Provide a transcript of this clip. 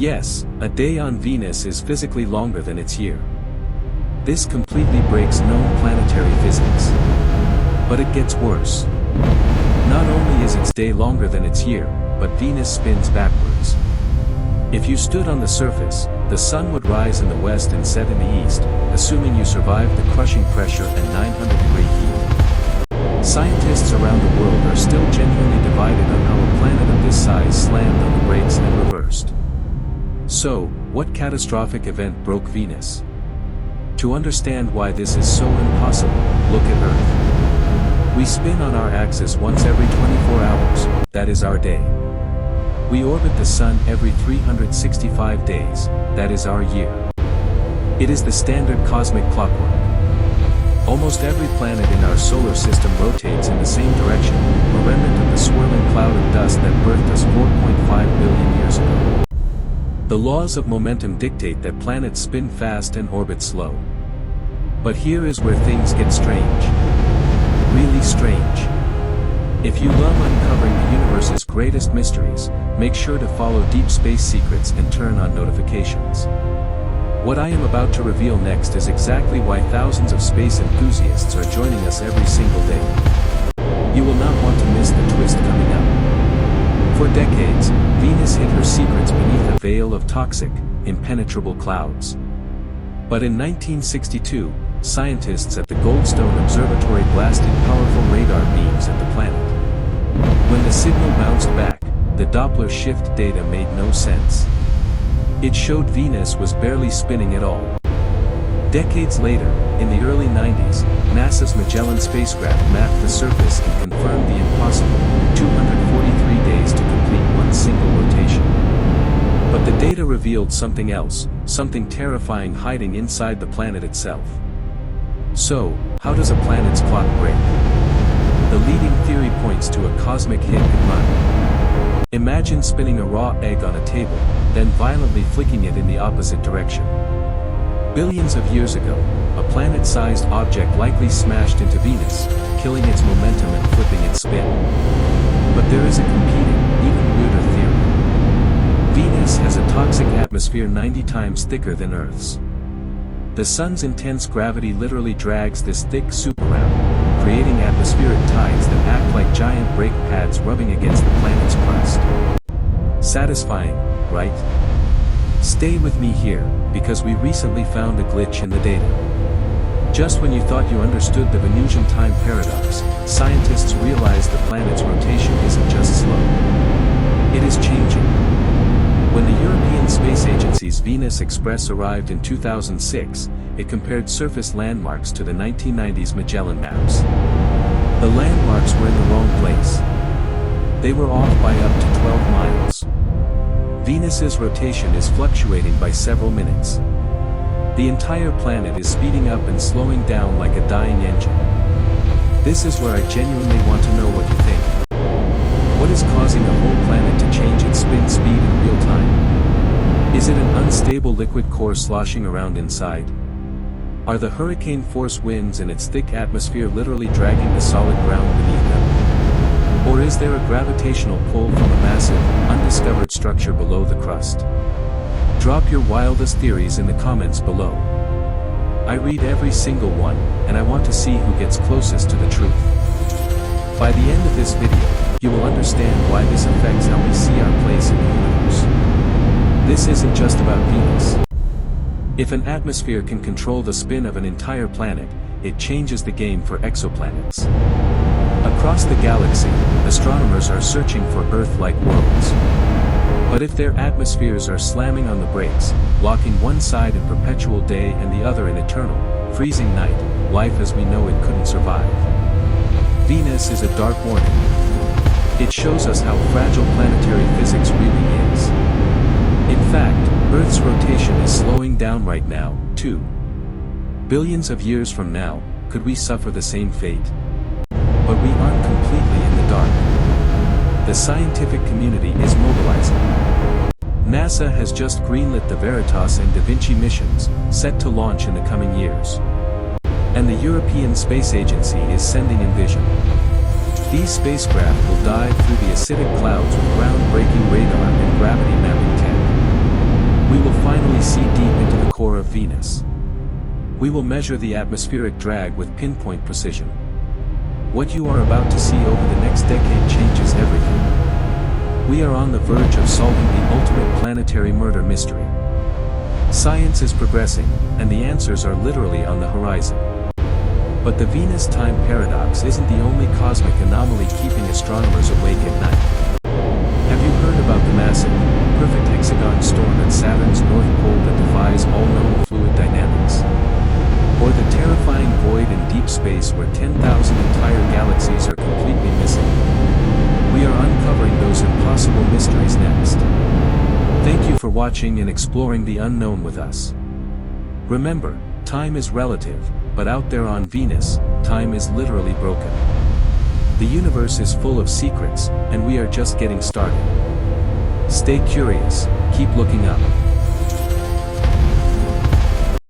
Yes, a day on Venus is physically longer than its year. This completely breaks known planetary physics. But it gets worse. Not only is its day longer than its year, but Venus spins backwards. If you stood on the surface, the sun would rise in the west and set in the east, assuming you survived the crushing pressure and 900-degree heat. Scientists around the world are still genuinely divided on how a planet of this size slammed on the brakes and reversed. So, what catastrophic event broke Venus? To understand why this is so impossible, look at Earth. We spin on our axis once every 24 hours, that is our day. We orbit the sun every 365 days, that is our year. It is the standard cosmic clockwork. Almost every planet in our solar system rotates in the same direction, a remnant of the swirling cloud of dust that birthed us 4.5 billion years ago. The laws of momentum dictate that planets spin fast and orbit slow. But here is where things get strange. Really strange. If you love uncovering the universe's greatest mysteries, make sure to follow Deep Space Secrets and turn on notifications. What I am about to reveal next is exactly why thousands of space enthusiasts are joining us every single day. You will not want to miss the twist coming up. For decades, Venus hid her secrets beneath a veil of toxic, impenetrable clouds. But in 1962, scientists at the Goldstone Observatory blasted powerful radar beams at the planet. When the signal bounced back, the Doppler shift data made no sense. It showed Venus was barely spinning at all. Decades later, in the early 90s, NASA's Magellan spacecraft mapped the surface and confirmed the impossible, 243 days to complete one single rotation. But the data revealed something else, something terrifying hiding inside the planet itself. So, how does a planet's clock break? The leading theory points to a cosmic hit and run. Imagine spinning a raw egg on a table, then violently flicking it in the opposite direction. Billions of years ago, a planet-sized object likely smashed into Venus, killing its momentum and flipping its spin. But there is a competing, even weirder theory. Venus has a toxic atmosphere 90 times thicker than Earth's. The sun's intense gravity literally drags this thick soup around, creating atmospheric tides that act like giant brake pads rubbing against the planet's crust. Satisfying, right? Stay with me here, because we recently found a glitch in the data. Just when you thought you understood the Venusian time paradox, scientists realized the planet's rotation isn't just slow. It is changing. When the European Space Agency's Venus Express arrived in 2006, it compared surface landmarks to the 1990s Magellan maps. The landmarks were in the wrong place. They were off by up to 12 miles. Venus's rotation is fluctuating by several minutes. The entire planet is speeding up and slowing down like a dying engine. This is where I genuinely want to know what you think. What is causing a whole planet to change its spin speed in real time? Is it an unstable liquid core sloshing around inside? Are the hurricane-force winds in its thick atmosphere literally dragging the solid ground beneath them? Or is there a gravitational pull from a massive, undiscovered structure below the crust? Drop your wildest theories in the comments below. I read every single one, and I want to see who gets closest to the truth. By the end of this video, you will understand why this affects how we see our place in the universe. This isn't just about Venus. If an atmosphere can control the spin of an entire planet, it changes the game for exoplanets. Across the galaxy, astronomers are searching for Earth-like worlds. But if their atmospheres are slamming on the brakes, locking one side in perpetual day and the other in eternal, freezing night, life as we know it couldn't survive. Venus is a dark warning. It shows us how fragile planetary physics really is. In fact, Earth's rotation is slowing down right now, too. Billions of years from now, could we suffer the same fate? But we aren't completely in the dark. The scientific community is mobilizing. NASA has just greenlit the Veritas and Da Vinci missions, set to launch in the coming years. And the European Space Agency is sending Envision. These spacecraft will dive through the acidic clouds with groundbreaking radar and gravity mapping tech. We will finally see deep into the core of Venus. We will measure the atmospheric drag with pinpoint precision. What you are about to see over the next decade changes everything. We are on the verge of solving the ultimate planetary murder mystery. Science is progressing, and the answers are literally on the horizon. But the Venus time paradox isn't the only cosmic anomaly keeping astronomers awake at night. Have you heard about the massive, perfect hexagon storm at Saturn's North Pole that defies all known fluid dynamics? Or the terrifying void in deep space where 10,000 entire galaxies are completely missing? We are uncovering those impossible mysteries next. Thank you for watching and exploring the unknown with us. Remember, time is relative, but out there on Venus, time is literally broken. The universe is full of secrets, and we are just getting started. Stay curious, keep looking up.